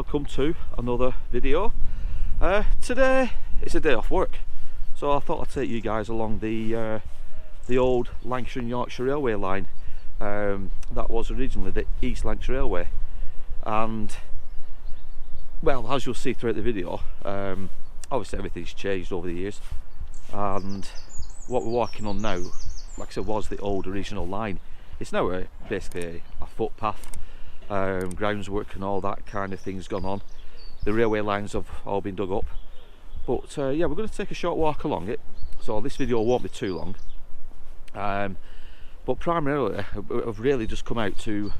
welcome to another video. Today it's a day off work, so I thought I'd take you guys along the old Lancashire and Yorkshire Railway line. That was originally the East Lancashire Railway, and well, as you'll see throughout the video, obviously everything's changed over the years, and what we're walking on now, like I said, was the old original line. It's now basically a footpath. Groundswork and all that kind of thing's gone on. The railway lines have all been dug up, but yeah, we're going to take a short walk along it, so this video won't be too long. But primarily I've really just come out to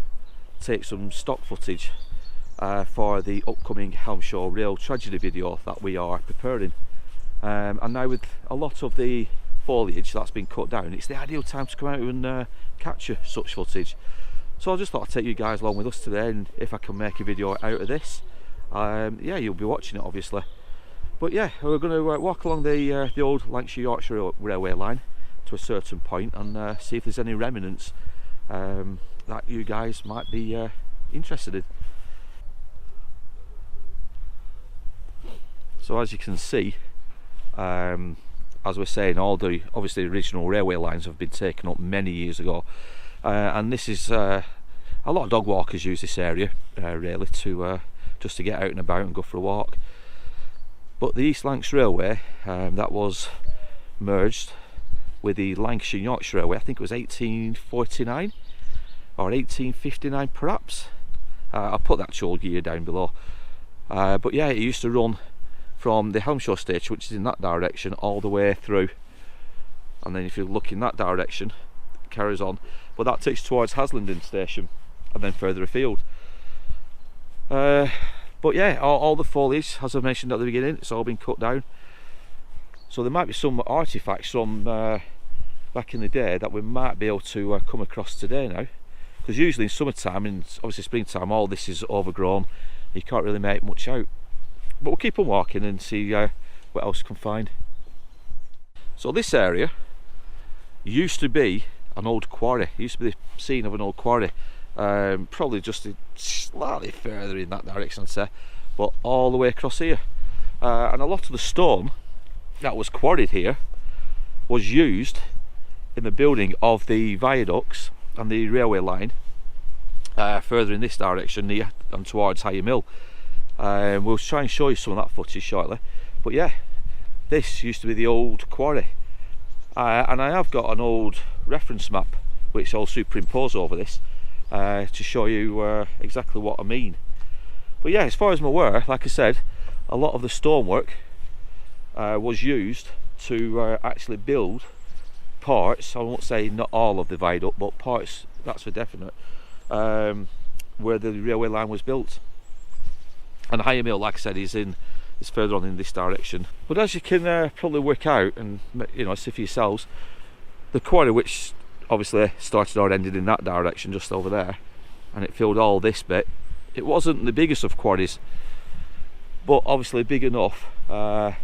take some stock footage for the upcoming Helmshore Rail Tragedy video that we are preparing, and now with a lot of the foliage that's been cut down, it's the ideal time to come out and capture such footage. So I just thought I'd take you guys along with us today, and if I can make a video out of this, yeah, you'll be watching it obviously. But yeah, we're going to walk along the old Lancashire Yorkshire Railway line to a certain point and see if there's any remnants that you guys might be interested in. So as you can see, as we're saying, all the obviously original railway lines have been taken up many years ago. And this is a lot of dog walkers use this area really to just to get out and about and go for a walk. But the East Lancashire Railway, that was merged with the Lancashire and Yorkshire Railway. I think it was 1849 or 1859 perhaps. I'll put the actual year down below. But yeah, it used to run from the Helmshore station, which is in that direction, all the way through, and then if you look in that direction, it carries on. But that takes towards Haslingden station and then further afield. But yeah, all the foliage, as I mentioned at the beginning, it's all been cut down. So there might be some artifacts from back in the day that we might be able to come across today now, because usually in summertime and obviously springtime all this is overgrown, you can't really make much out. But we'll keep on walking and see what else we can find. So this area used to be an old quarry. It used to be the scene of an old quarry, probably just slightly further in that direction I'd say, but all the way across here. And a lot of the stone that was quarried here was used in the building of the viaducts and the railway line further in this direction near and towards Helmshore Mill. We'll try and show you some of that footage shortly, but yeah, this used to be the old quarry. And I have got an old reference map which I'll superimpose over this to show you exactly what I mean. But yeah, as far as I'm aware, like I said, a lot of the stonework was used to actually build parts, I won't say not all of the viaduct, but parts, that's for definite, where the railway line was built. And Helmshore Mill, like I said, is further on in this direction. But as you can probably work out and see for yourselves, the quarry, which obviously started or ended in that direction just over there, and it filled all this bit, it wasn't the biggest of quarries, but obviously big enough for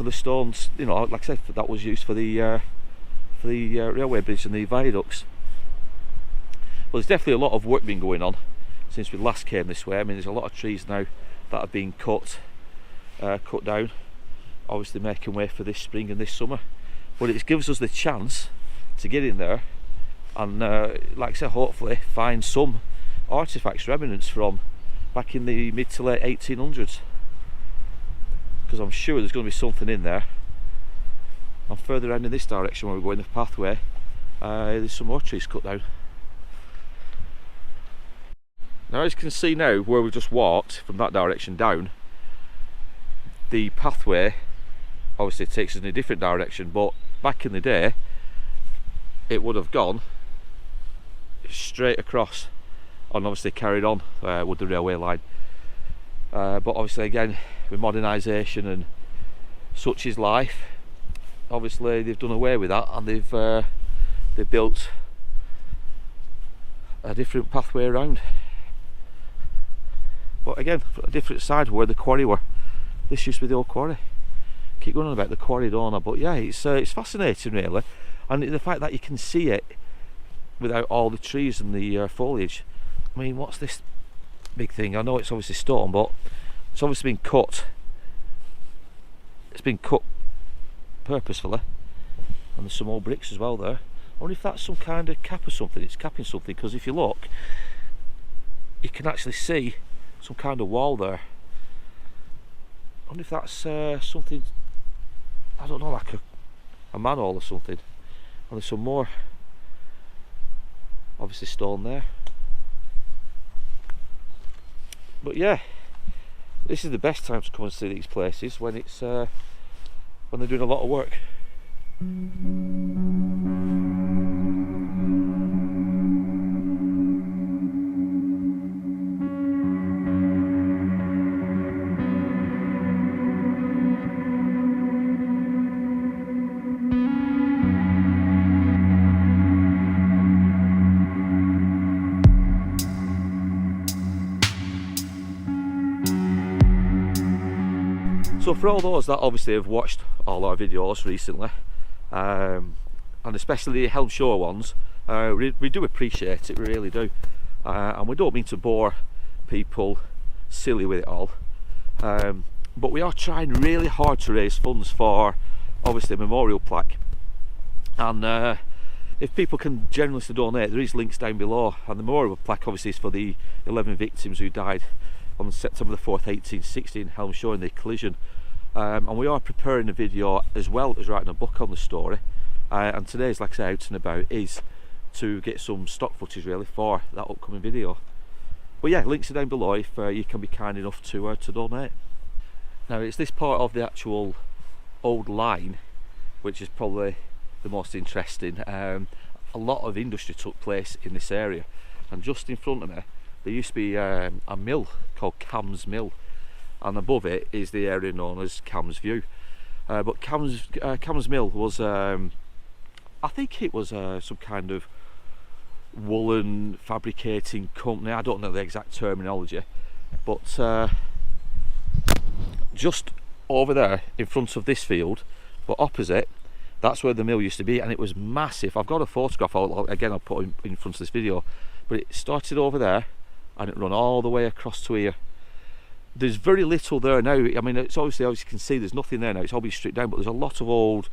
the stones, like I said, that was used for the railway bridge and the viaducts. Well, there's definitely a lot of work been going on since we last came this way. I mean, there's a lot of trees now that have been cut down, obviously making way for this spring and this summer. But it gives us the chance to get in there and like I said, hopefully find some artifacts, remnants from back in the mid to late 1800s, because I'm sure there's going to be something in there. And further down in this direction where we're going, the pathway, there's some more trees cut down. Now, as you can see now, where we just walked from that direction down, the pathway obviously takes us in a different direction, but back in the day it would have gone straight across and obviously carried on with the railway line. But obviously again, with modernisation and such is life, obviously they've done away with that, and they've built a different pathway around. But again, a different side where the quarry were. This used to be the old quarry. Keep going on about the quarry, don't I? But yeah, it's fascinating really, and the fact that you can see it without all the trees and the foliage. I mean, what's this big thing. I know it's obviously stone, but it's obviously been cut. It's been cut purposefully, and there's some old bricks as well there. I wonder if that's some kind of cap or something. It's capping something, because if you look, you can actually see some kind of wall there. I wonder if that's something, I don't know, like a manhole or something. And there's some more, obviously, stone there. But yeah, this is the best time to come and see these places, when it's when they're doing a lot of work. So for all those that obviously have watched all our videos recently, and especially the Helmshore ones, we do appreciate it, we really do, and we don't mean to bore people silly with it all, but we are trying really hard to raise funds for obviously a memorial plaque, and if people can generously donate, there is links down below, and the memorial plaque obviously is for the 11 victims who died on September the 4th 1860 in Helmshore in the collision. And we are preparing a video as well as writing a book on the story, and today's, like I say, out and about, is to get some stock footage really for that upcoming video. But yeah, links are down below if you can be kind enough to donate. Now it's this part of the actual old line which is probably the most interesting. A lot of industry took place in this area, and just in front of me there used to be a mill called Cam's Mill, and above it is the area known as Cam's View. But Cam's Mill was, I think it was some kind of woolen fabricating company. I don't know the exact terminology, but just over there in front of this field, but opposite, that's where the mill used to be, and it was massive. I've got a photograph, again I'll put in front of this video, but it started over there and it ran all the way across to here. There's very little there now. I mean, it's obviously, as you can see, there's nothing there now, it's all been stripped down, but there's a lot of old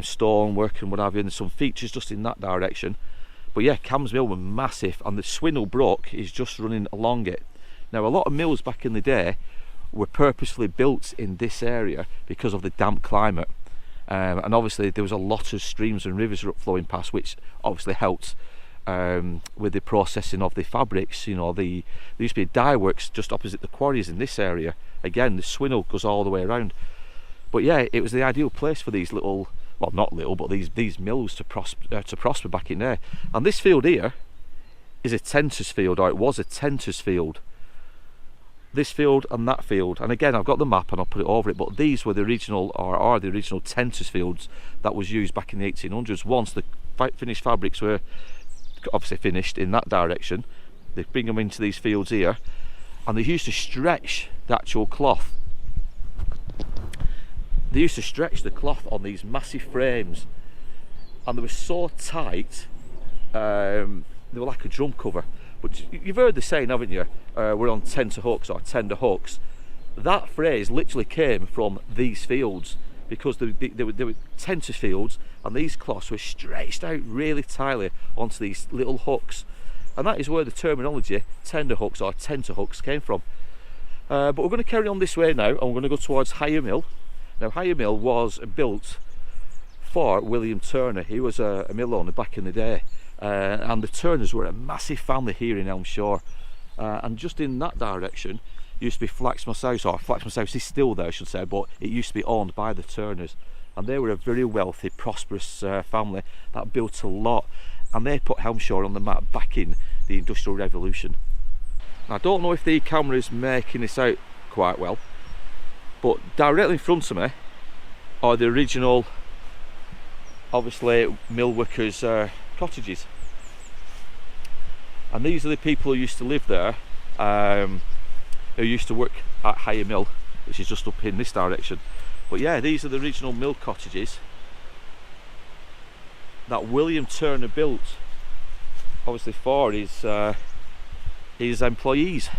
stone work and what have you, and there's some features just in that direction. But yeah, Cam's Mill was massive, and the Swindle Brook is just running along it. Now a lot of mills back in the day were purposefully built in this area because of the damp climate, and obviously there was a lot of streams and rivers flowing past, which obviously helped with the processing of the fabrics. You know, there used to be dye works just opposite the quarries in this area. Again, the Swindle goes all the way around. But yeah, it was the ideal place for these little, well, not little, but these mills to prosper back in there. And this field here is a tenter's field, or it was a tenter's field. This field and that field, and again I've got the map and I'll put it over it, but these were the original, or are the original tenter's fields that was used back in the 1800s. Once the finished fabrics were obviously finished in that direction, they bring them into these fields here, and they used to stretch the actual cloth. They used to stretch the cloth on these massive frames, and they were so tight, they were like a drum cover. But you've heard the saying, haven't you, we're on tenter hooks or tender hooks. That phrase literally came from these fields, because they were tenter fields, and these cloths were stretched out really tightly onto these little hooks, and that is where the terminology tender hooks or tenter hooks came from. But we're going to carry on this way now, and we're going to go towards Higher Mill. Now Higher Mill was built for William Turner. He was a mill owner back in the day, and the Turners were a massive family here in Helmshore, and just in that direction used to be Flaxmoss House, or Flaxmoss House is still there I should say, but it used to be owned by the Turners, and they were a very wealthy, prosperous family that built a lot, and they put Helmshore on the map back in the Industrial Revolution. I don't know if the camera is making this out quite well, but directly in front of me are the original, obviously, mill workers' cottages, and these are the people who used to live there, who used to work at Higher Mill, which is just up in this direction. But yeah, these are the original mill cottages that William Turner built, obviously for his his employees.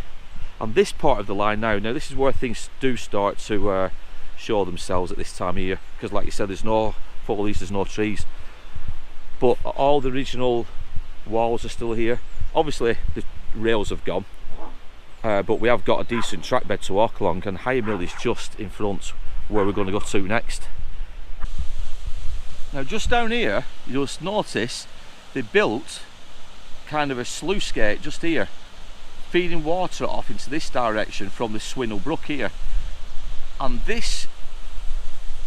And this part of the line now this is where things do start to show themselves at this time of year, because like you said, there's no foliage, there's no trees, but all the original walls are still here. Obviously the rails have gone, but we have got a decent track bed to walk along, and Higher Mill is just in front where we're going to go to next. Now just down here you'll notice they built kind of a sluice gate just here, feeding water off into this direction from the Swinnell Brook here, and this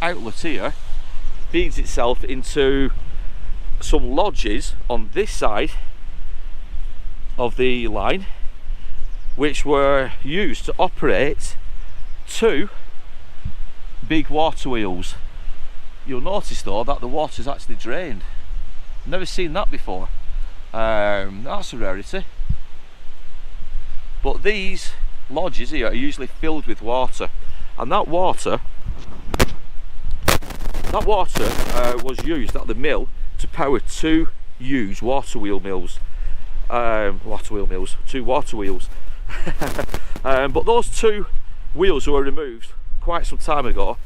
outlet here feeds itself into some lodges on this side of the line, which were used to operate 2 big water wheels. You'll notice though that the water's actually drained. Never seen that before. That's a rarity. But these lodges here are usually filled with water, and that water was used at the mill to power 2 huge water wheel mills. 2 water wheels. But those 2 wheels were removed quite some time ago,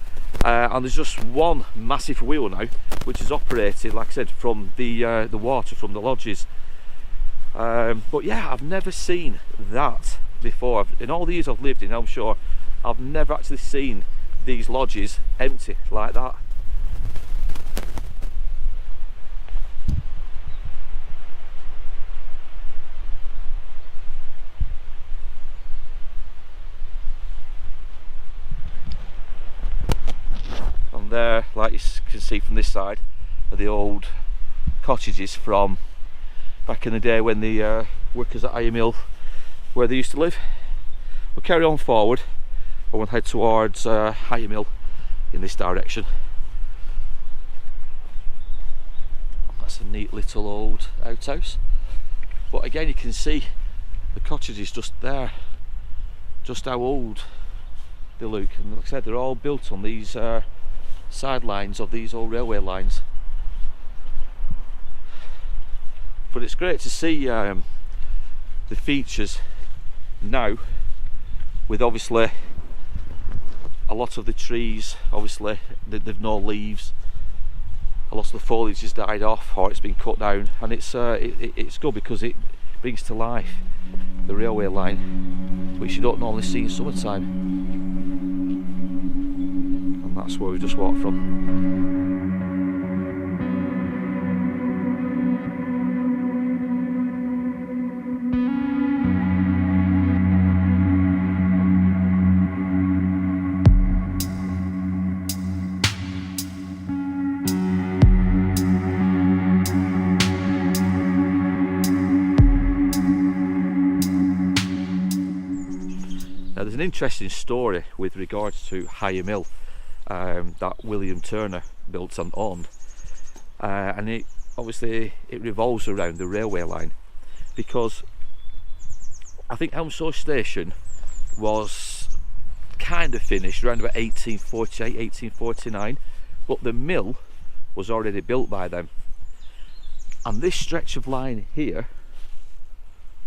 and there's just one massive wheel now, which is operated, like I said, from the water from the lodges. But yeah, I've never seen that before. In all the years I've lived in Helmshore, I've never actually seen these lodges empty like that. And there, like you can see from this side, are the old cottages from back in the day when the workers at Higher Mill, where they used to live. We'll carry on forward and we'll head towards Higher Mill in this direction. That's a neat little old outhouse, but again you can see the cottages just there, just how old they look. And like I said, they're all built on these sidelines of these old railway lines. But it's great to see the features now, with obviously a lot of the trees, obviously they've no leaves, a lot of the foliage has died off or it's been cut down, and it's good because it brings to life the railway line, which you don't normally see in summertime. And that's where we just walked from. Now there's an interesting story with regards to Higher Mill that William Turner built and owned, and it revolves around the railway line, because I think Helmshore Station was kind of finished around about 1848, 1849, but the mill was already built by them. And this stretch of line here,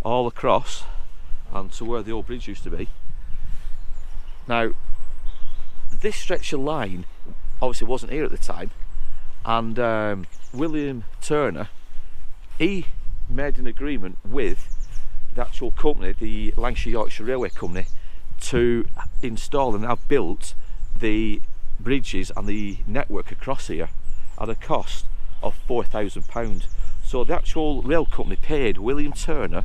all across and to where the old bridge used to be. Now, this stretch of line obviously wasn't here at the time, and William Turner, he made an agreement with the actual company, the Lancashire and Yorkshire Railway company, to install and have built the bridges and the network across here at a cost of £4,000. So the actual rail company paid William Turner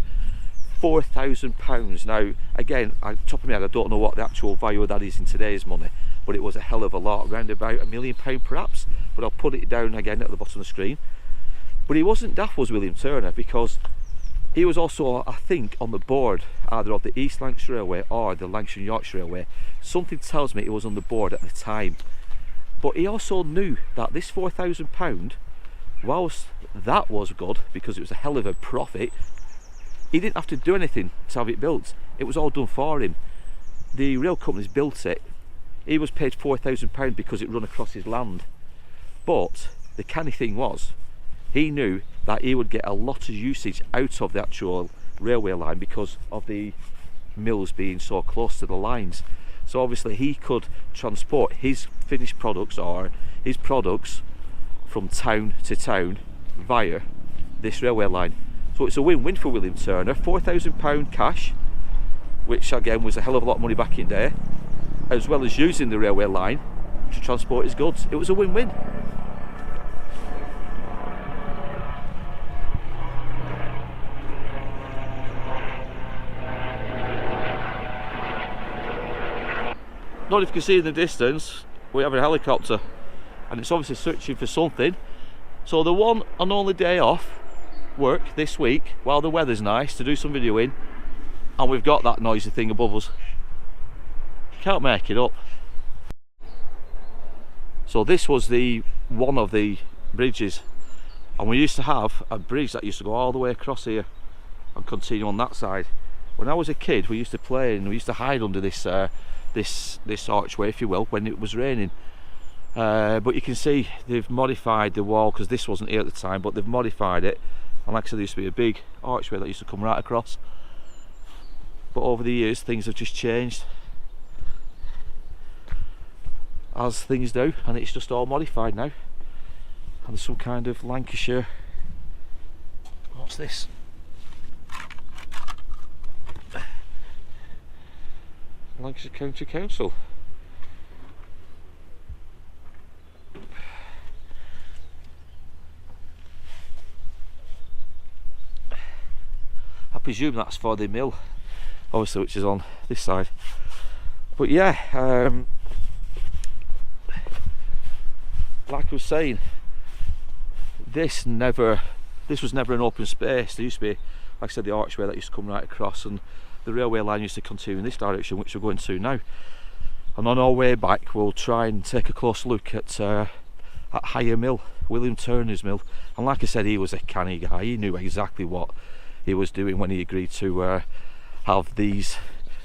£4,000. Now again, on top of my head I don't know what the actual value of that is in today's money, but it was a hell of a lot, around about £1 million perhaps, but I'll put it down again at the bottom of the screen. But he wasn't daft, was William Turner, because he was also, I think, on the board either of the East Lancashire Railway or the Lancashire and Yorkshire Railway. Something tells me he was on the board at the time. But he also knew that this £4,000, whilst that was good because it was a hell of a profit, he didn't have to do anything to have it built. It was all done for him. The rail companies built it. He was paid £4,000 because it run across his land. But the canny thing was, he knew that he would get a lot of usage out of the actual railway line because of the mills being so close to the lines. So obviously he could transport his finished products or his products from town to town via this railway line. So it's a win-win for William Turner. £4,000 cash, which again was a hell of a lot of money back in there, as well as using the railway line to transport his goods. It was a win-win. Not if you can see in the distance, we have a helicopter and it's obviously searching for something. So the one and only day off work this week while the weather's nice to do some videoing, and we've got that noisy thing above us. Can't make it up. So this was the one of the bridges, and we used to have a bridge that used to go all the way across here and continue on that side. When I was a kid, we used to play and we used to hide under this this archway, if you will, when it was raining. But you can see they've modified the wall, because this wasn't here at the time, but they've modified it, and like I said, there used to be a big archway that used to come right across, but over the years things have just changed, as things do, and it's just all modified now. And there's some kind of Lancashire, what's this? Lancashire County Council. I presume that's for the mill, obviously, which is on this side. But yeah, like I was saying, this was never an open space. There used to be, like I said, the archway that used to come right across, and the railway line used to continue in this direction, which we're going to now. And on our way back, we'll try and take a close look at Higher Mill, William Turner's mill. And like I said, he was a canny guy. He knew exactly what he was doing when he agreed to have these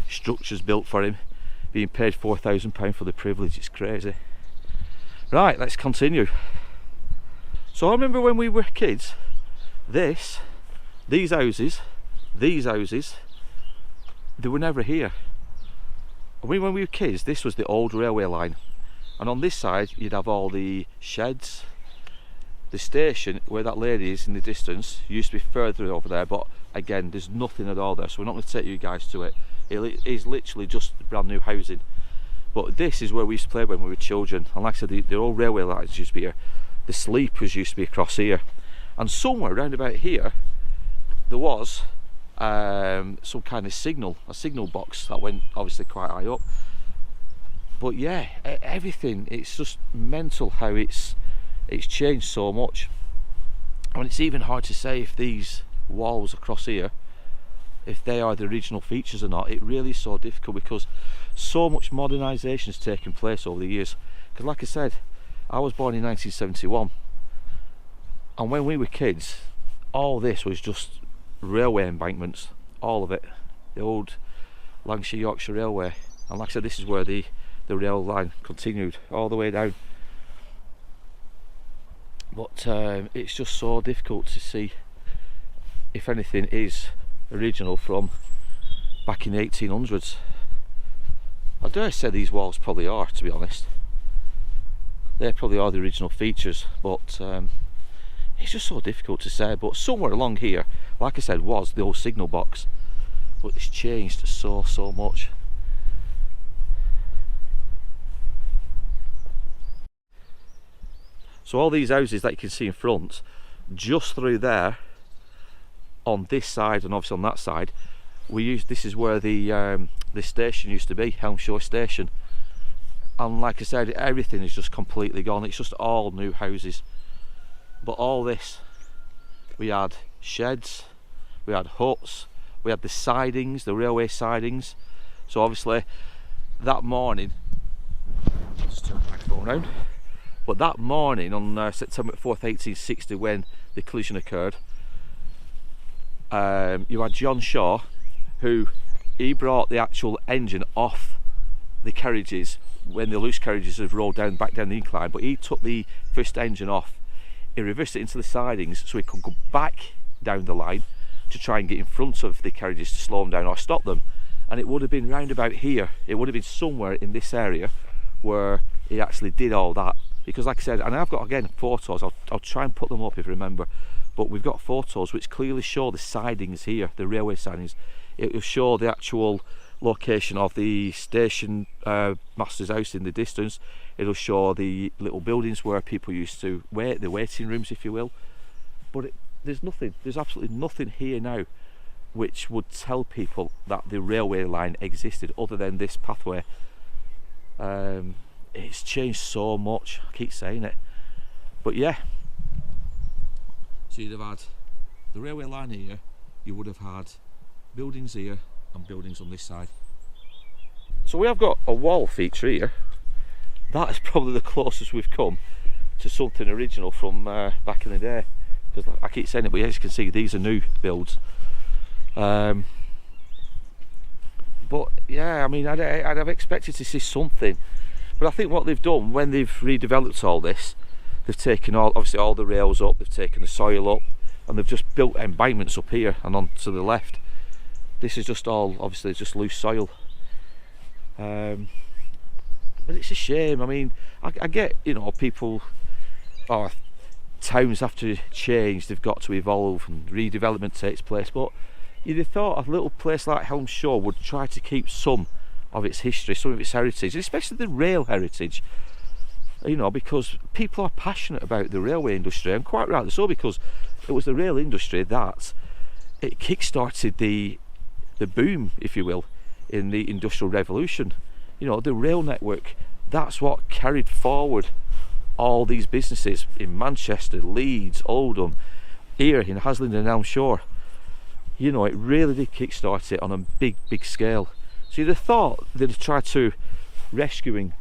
structures built for him, being paid £4,000 for the privilege. It's crazy. Right, let's continue. So I remember when we were kids, these houses, they were never here. When we were kids, this was the old railway line, and on this side you'd have all the sheds. The station where that lady is in the distance used to be further over there, but again, there's nothing at all there, so we're not going to take you guys to it. It is literally just brand new housing. But this is where we used to play when we were children, and like I said, the old railway lines used to be here. The sleepers used to be across here, and somewhere around about here there was some kind of a signal box that went obviously quite high up. But yeah, everything, it's just mental how it's changed so much. I mean, it's even hard to say if these walls across here, if they are the original features or not. It really is so difficult because so much modernisation has taken place over the years. Because like I said, I was born in 1971, and when we were kids, all this was just railway embankments, all of it, the old Lancashire Yorkshire Railway. And like I said, this is where the rail line continued all the way down. But it's just so difficult to see if anything is original from back in the 1800s. I dare say these walls probably are, to be honest. They probably are the original features, but it's just so difficult to say. But somewhere along here, like I said, was the old signal box, but it's changed so much. So all these houses that you can see in front, just through there, on this side and obviously on that side, this is where the station used to be, Helmshore Station. And like I said, everything is just completely gone. It's just all new houses. But all this, we had sheds, we had huts, we had the sidings, the railway sidings. So obviously that morning, let's turn the microphone around. But that morning on September 4th, 1860, when the collision occurred, you had John Shaw, who he brought the actual engine off the carriages when the loose carriages had rolled back down the incline, but he took the first engine off, he reversed it into the sidings so he could go back down the line to try and get in front of the carriages to slow them down or stop them. And it would have been round about here, it would have been somewhere in this area where he actually did all that. Because like I said, and I've got again photos, I'll try and put them up if I remember, but we've got photos which clearly show the sidings here, the railway sidings. It will show the actual location of the station master's house in the distance. It'll show the little buildings where people used to wait, the waiting rooms if you will. But there's absolutely nothing here now which would tell people that the railway line existed other than this pathway. It's changed so much, I keep saying it, but yeah. So you'd have had the railway line here, you would have had buildings here and buildings on this side. So we have got a wall feature here. That is probably the closest we've come to something original from back in the day, because I keep saying it, but as you can see, these are new builds. But yeah, I mean, I'd have expected to see something. But I think what they've done when they've redeveloped all this, they've taken obviously all the rails up, they've taken the soil up, and they've just built embankments up here and on to the left. This is just all obviously just loose soil. But it's a shame. I mean, I get, you know, people, towns have to change, they've got to evolve and redevelopment takes place, but you'd have thought a little place like Helmshore would try to keep some of its history, some of its heritage, especially the rail heritage, you know, because people are passionate about the railway industry, and quite rightly so, because it was the rail industry that it kick-started the boom, if you will, in the Industrial Revolution. You know, the rail network, that's what carried forward all these businesses in Manchester, Leeds, Oldham, here in Haslingden and Helmshore. You know, it really did kick-start it on a big scale. So you'd have thought they'd have tried to rescue and,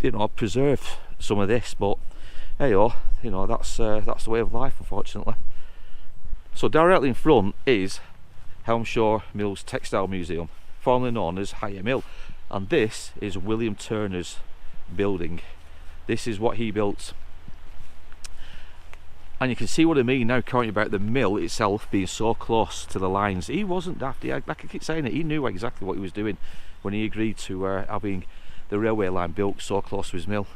you know, preserve some of this, but hey, you know, that's the way of life, unfortunately. So directly in front is Helmshore Mills Textile Museum, formerly known as Higher Mill, and this is William Turner's building. This is what he built, and you can see what I mean now, can't you, about the mill itself being so close to the lines. He wasn't daft, like I keep saying it, he knew exactly what he was doing when he agreed to having the railway line built so close to his mill.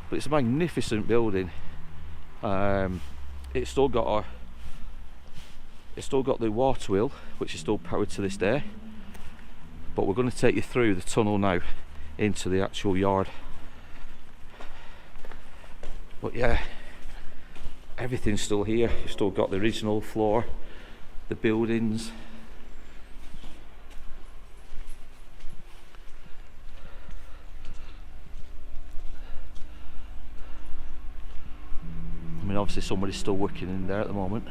But it's a magnificent building. It's still got the water wheel, which is still powered to this day. But we're going to take you through the tunnel now into the actual yard. But yeah, everything's still here. You've still got the original floor, the buildings. I mean, obviously somebody's still working in there at the moment.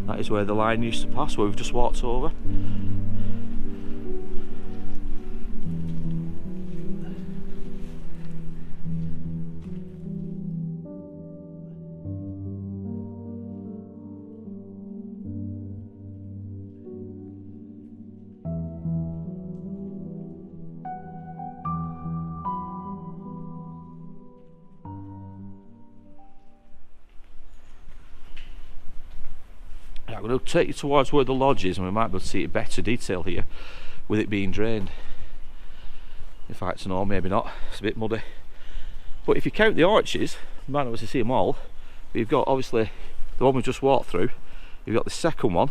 That is where the line used to pass, where we've just walked over. I'm going to take you towards where the lodge is, and we might be able to see it in better detail here with it being drained. In fact, no, maybe not, it's a bit muddy. But if you count the arches, you might not be able to see them all. But you've got obviously the one we just walked through, you've got the second one,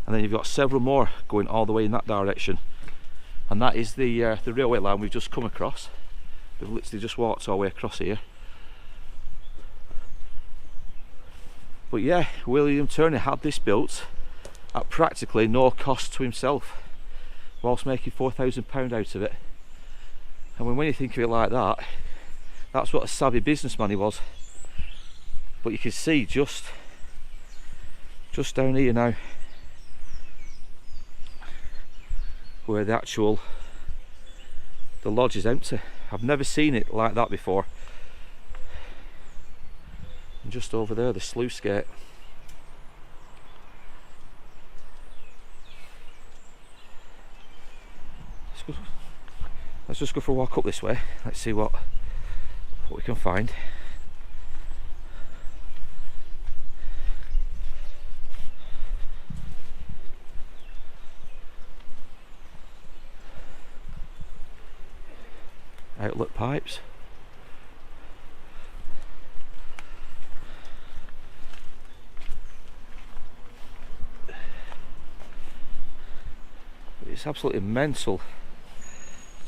and then you've got several more going all the way in that direction. And that is the railway line we've just come across. We've literally just walked our way across here. But yeah, William Turner had this built at practically no cost to himself, whilst making £4,000 out of it. And when you think of it like that, that's what a savvy businessman he was. But you can see just down here now where the lodge is empty. I've never seen it like that before. And just over there, the sluice gate. Let's just go for a walk up this way. Let's see what we can find. outlet pipes. It's absolutely mental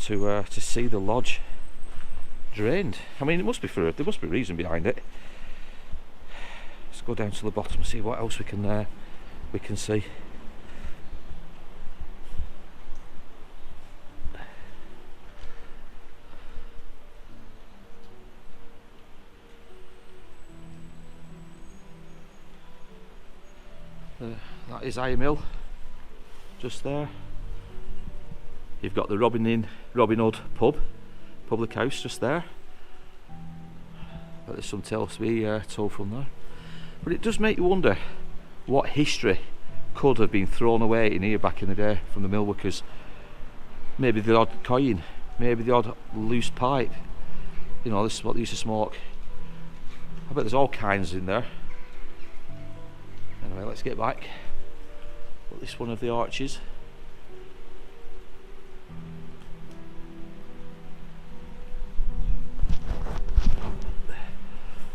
to see the lodge drained. I mean, there must be a reason behind it. Let's go down to the bottom and see what else we can see. That is Iron Mill, just there. You've got the Robin Hood public house just there. But there's some tales to be told from there. But it does make you wonder what history could have been thrown away in here back in the day from the mill workers. Maybe the odd coin, maybe the odd loose pipe. You know, this is what they used to smoke. I bet there's all kinds in there. Anyway, let's get back. Put this one of the arches.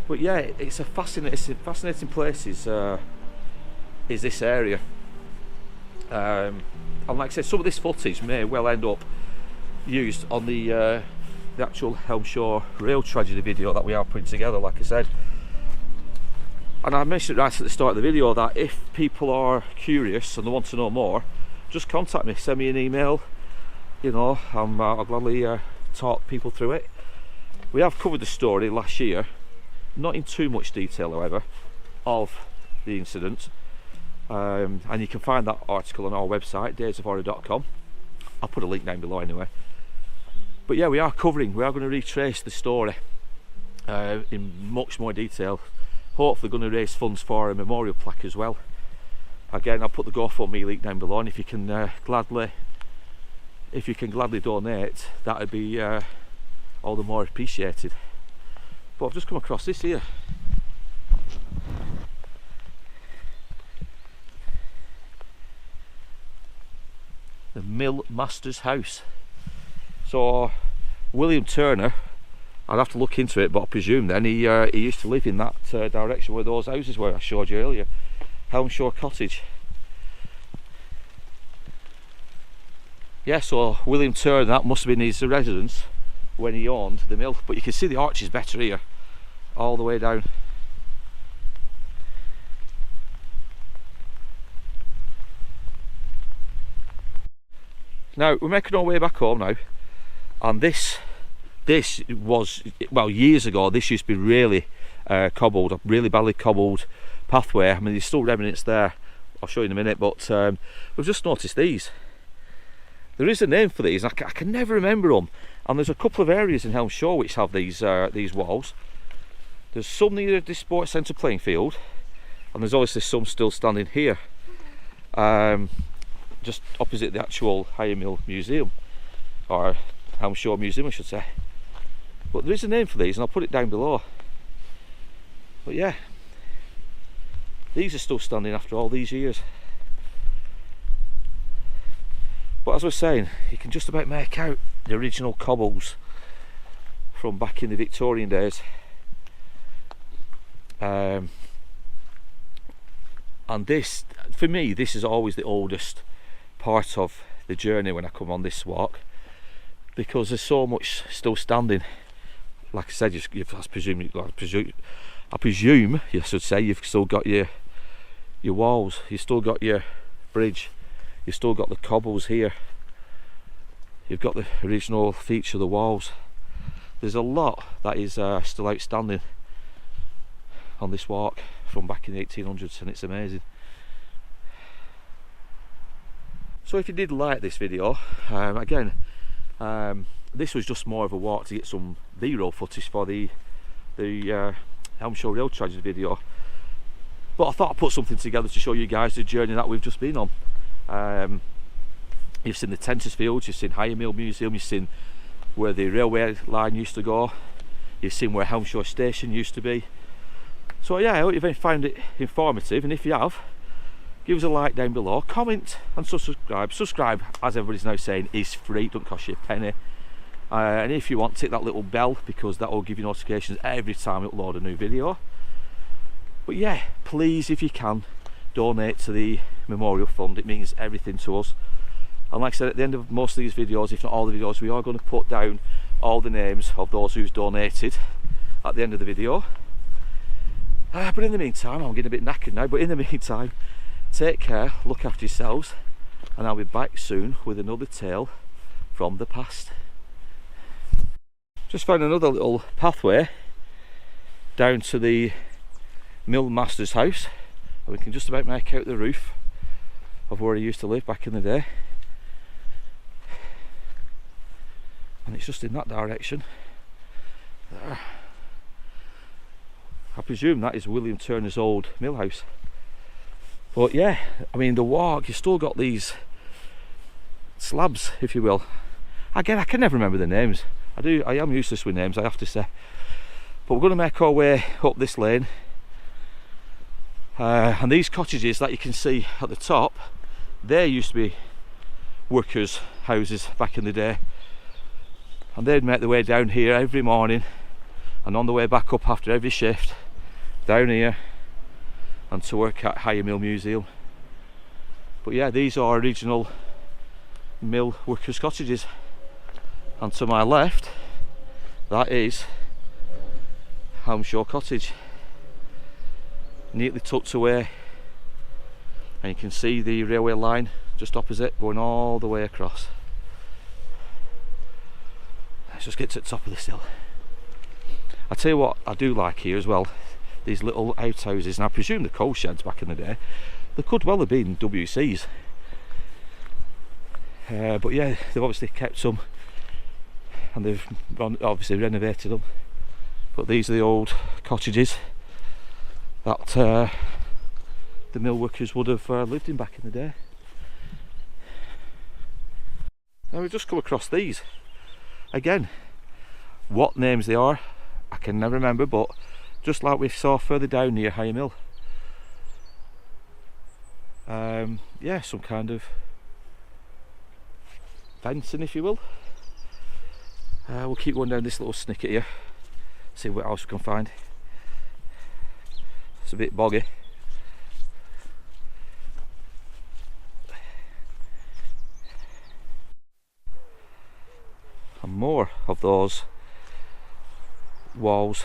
But yeah, it's a fascinating place is this area. And like I said, some of this footage may well end up used on the actual Helmshore Rail Tragedy video that we are putting together, like I said. And I mentioned right at the start of the video that if people are curious and they want to know more, just contact me, send me an email. You know, I'll gladly talk people through it. We have covered the story last year. Not in too much detail, however, of the incident, and you can find that article on our website, daysofhorror.com. I'll put a link down below anyway. But yeah, we are going to retrace the story in much more detail. Hopefully going to raise funds for a memorial plaque as well. Again, I'll put the GoFundMe link down below, and if you can gladly donate, that would be all the more appreciated. But I've just come across this here. The Mill Master's house. So William Turner, I'd have to look into it, but I presume then he used to live in that direction where those houses were I showed you earlier. Helmshore Cottage. Yeah, so William Turner, that must have been his residence when he owned the mill. But you can see the arches better here, all the way down. Now we're making our way back home now, and this was, well, years ago this used to be really cobbled, a really badly cobbled pathway. I mean, there's still remnants there, I'll show you in a minute, but we've just noticed these. There is a name for these, I can never remember them. And there's a couple of areas in Helmshore which have these walls. There's some near the sports centre playing field, and there's obviously some still standing here, just opposite the actual Iron Mill Museum, or Helmshore Museum I should say. But there is a name for these, and I'll put it down below. But yeah, these are still standing after all these years. But as I was saying, you can just about make out the original cobbles from back in the Victorian days. And this, for me, this is always the oldest part of the journey when I come on this walk, because there's so much still standing. Like I said, I presume you should say you've still got your walls, you've still got your bridge, you've still got the cobbles here, you've got the original feature of the walls. There's a lot that is still outstanding on this walk from back in the 1800s, and it's amazing. So if you did like this video, again, this was just more of a walk to get some B-roll footage for the Helmshore Rail Tragedy video, but I thought I'd put something together to show you guys the journey that we've just been on. You've seen the Tentersfields, you've seen Iron Mill Museum, you've seen where the railway line used to go, you've seen where Helmshore Station used to be. So yeah, I hope you've found it informative, and if you have, give us a like down below, comment and subscribe. Subscribe, as everybody's now saying, is free, it doesn't cost you a penny. and if you want, tick that little bell, because that will give you notifications every time I upload a new video. But yeah, please, if you can, donate to the memorial fund. It means everything to us. And like I said, at the end of most of these videos, if not all the videos, we are going to put down all the names of those who's donated at the end of the video. But in the meantime, I'm getting a bit knackered now, but in the meantime, take care, look after yourselves, and I'll be back soon with another tale from the past. Just found another little pathway down to the mill master's house, and we can just about make out the roof of where he used to live back in the day. And it's just in that direction there. I presume that is William Turner's old mill house. But yeah, I mean, the walk, you've still got these slabs, if you will. Again, I can never remember the names. I am useless with names, I have to say. But we're going to make our way up this lane. And these cottages that you can see at the top, they used to be workers' houses back in the day. And they'd make their way down here every morning, and on the way back up after every shift, down here, and to work at Helmshore Mill Museum. But yeah, these are original mill workers' cottages. And to my left, that is Helmshore Cottage, neatly tucked away, and you can see the railway line just opposite going all the way across. Let's just get to the top of this hill. I tell you what I do like here as well, these little outhouses, and I presume the coal sheds back in the day, they could well have been WCs. But yeah, they've obviously kept some, and they've obviously renovated them. But these are the old cottages that the mill workers would have lived in back in the day. Now we've just come across these. Again, what names they are, I can never remember, but just like we saw further down near Helmshore Mill. Yeah, some kind of fencing, if you will. We'll keep going down this little snicket here, see what else we can find. It's a bit boggy. And more of those walls.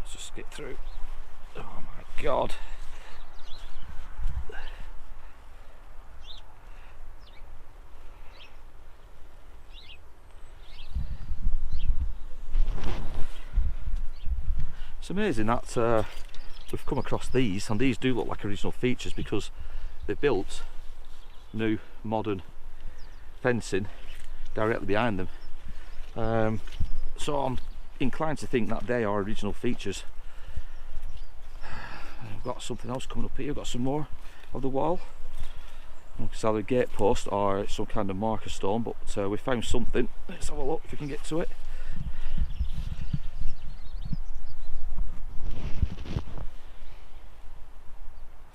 Let's just get through. Oh my god. It's amazing that we've come across these, and these do look like original features because they built new modern fencing directly behind them. So I'm inclined to think that they are original features. I've got something else coming up here. I've got some more of the wall. It's either a gate post or some kind of marker stone, but we found something. Let's have a look if we can get to it.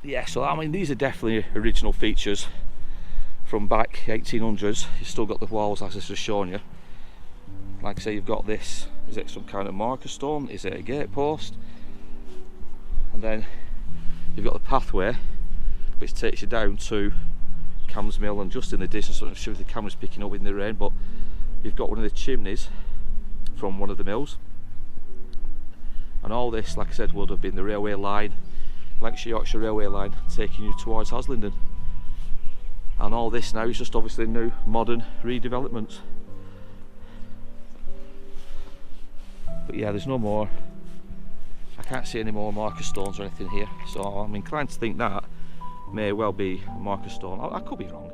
Yeah, so I mean, these are definitely original features from back 1800s. You've still got the walls as I've just shown you. Like I say, you've got this. Is it some kind of marker stone? Is it a gate post? And then you've got the pathway which takes you down to Cam's Mill, and just in the distance, I'm not sure if the camera's picking up in the rain, but you've got one of the chimneys from one of the mills. And all this, like I said, would have been the railway line, Lancashire and Yorkshire Railway line, taking you towards Haslingden. And all this now is just obviously new modern redevelopments. But yeah, there's no more, I can't see any more marker stones or anything here, so I'm inclined to think that may well be a marker stone. I could be wrong.